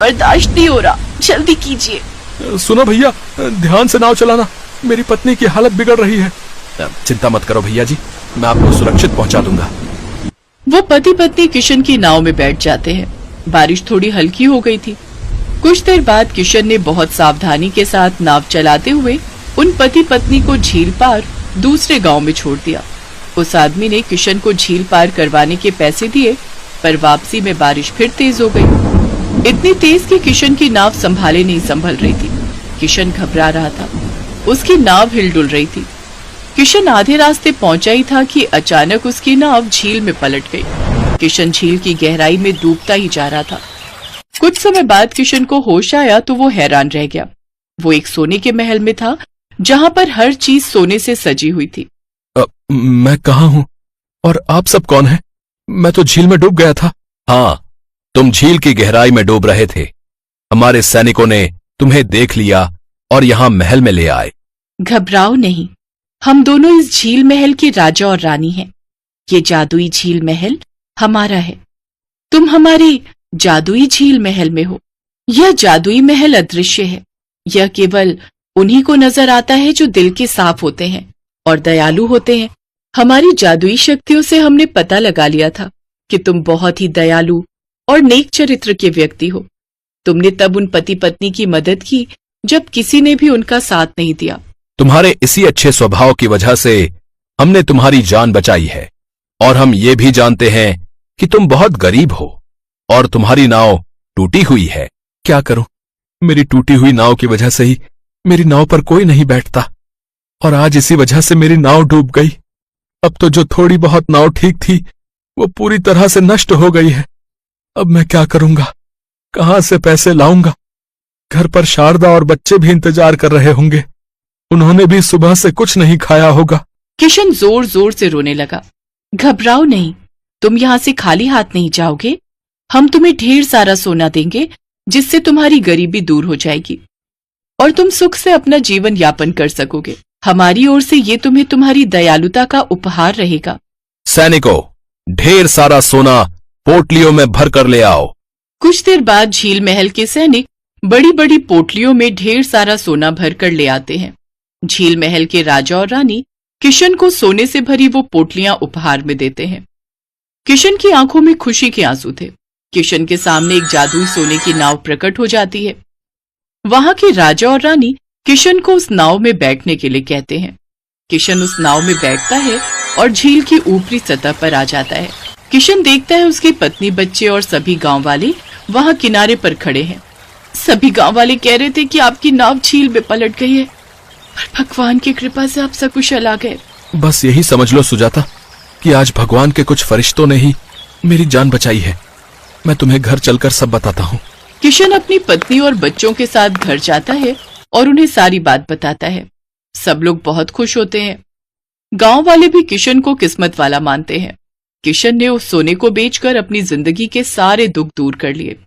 बर्दाश्त नहीं हो रहा, जल्दी कीजिए। सुनो भैया, ध्यान से नाव चलाना, मेरी पत्नी की हालत बिगड़ रही है। चिंता मत करो भैया जी, मैं आपको सुरक्षित पहुंचा दूंगा। वो पति पत्नी किशन की नाव में बैठ जाते हैं। बारिश थोड़ी हल्की हो गई थी। कुछ देर बाद किशन ने बहुत सावधानी के साथ नाव चलाते हुए उन पति पत्नी को झील पार दूसरे गांव में छोड़ दिया। उस आदमी ने किशन को झील पार करवाने के पैसे दिए, पर वापसी में बारिश फिर तेज हो गई। इतनी तेज कि किशन की नाव संभाले नहीं संभल रही थी। किशन घबरा रहा था, उसकी नाव हिलडुल रही थी। किशन आधे रास्ते पहुंचा ही था कि अचानक उसकी नाव झील में पलट गई। किशन झील की गहराई में डूबता ही जा रहा था। कुछ समय बाद किशन को होश आया तो वो हैरान रह गया। वो एक सोने के महल में था, जहां पर हर चीज सोने से सजी हुई थी। मैं कहाँ हूँ और आप सब कौन हैं? मैं तो झील में डूब गया था। हाँ, तुम झील की गहराई में डूब रहे थे। हमारे सैनिकों ने तुम्हें देख लिया और यहाँ महल में ले आए। घबराओ नहीं, हम दोनों इस झील महल के राजा और रानी हैं। ये जादुई झील महल हमारा है। तुम हमारे जादुई झील महल में हो। यह जादुई महल अदृश्य है। यह केवल उन्हीं को नजर आता है जो दिल के साफ होते हैं और दयालु होते हैं। हमारी जादुई शक्तियों से हमने पता लगा लिया था कि तुम बहुत ही दयालु और नेक चरित्र के व्यक्ति हो। तुमने तब उन पति पत्नी की मदद की जब किसी ने भी उनका साथ नहीं दिया। तुम्हारे इसी अच्छे स्वभाव की वजह से हमने तुम्हारी जान बचाई है, और हम ये भी जानते हैं कि तुम बहुत गरीब हो और तुम्हारी नाव टूटी हुई है। क्या करूं, मेरी टूटी हुई नाव की वजह से ही मेरी नाव पर कोई नहीं बैठता, और आज इसी वजह से मेरी नाव डूब गई। अब तो जो थोड़ी बहुत नाव ठीक थी वो पूरी तरह से नष्ट हो गई है। अब मैं क्या करूंगा, कहां से पैसे लाऊंगा? घर पर शारदा और बच्चे भी इंतजार कर रहे होंगे। उन्होंने भी सुबह से कुछ नहीं खाया होगा। किशन जोर जोर से रोने लगा। घबराओ नहीं, तुम यहाँ से खाली हाथ नहीं जाओगे। हम तुम्हें ढेर सारा सोना देंगे, जिससे तुम्हारी गरीबी दूर हो जाएगी और तुम सुख से अपना जीवन यापन कर सकोगे। हमारी ओर से ये तुम्हें तुम्हारी दयालुता का उपहार रहेगा। सैनिकों, ढेर सारा सोना पोटलियों में भर कर ले आओ। कुछ देर बाद झील महल के सैनिक बड़ी बड़ी पोटलियों में ढेर सारा सोना भर कर ले आते हैं। झील महल के राजा और रानी किशन को सोने से भरी वो पोटलियां उपहार में देते हैं। किशन की आंखों में खुशी के आंसू थे। किशन के सामने एक जादुई सोने की नाव प्रकट हो जाती है। वहां के राजा और रानी किशन को उस नाव में बैठने के लिए कहते हैं। किशन उस नाव में बैठता है और झील की ऊपरी सतह पर आ जाता है। किशन देखता है उसकी पत्नी, बच्चे और सभी गांव वाले वहां किनारे पर खड़े हैं। सभी गांव वाले कह रहे थे कि आपकी नाव झील में पलट गई है, पर भगवान की कृपा से आप सकुशल आ गए। बस यही समझ लो सुजाता कि आज भगवान के कुछ फरिश्तों ने ही मेरी जान बचाई है। मैं तुम्हें घर चलकर सब बताता हूँ। किशन अपनी पत्नी और बच्चों के साथ घर जाता है और उन्हें सारी बात बताता है। सब लोग बहुत खुश होते हैं। गांव वाले भी किशन को किस्मत वाला मानते हैं। किशन ने उस सोने को बेचकर अपनी जिंदगी के सारे दुख दूर कर लिए।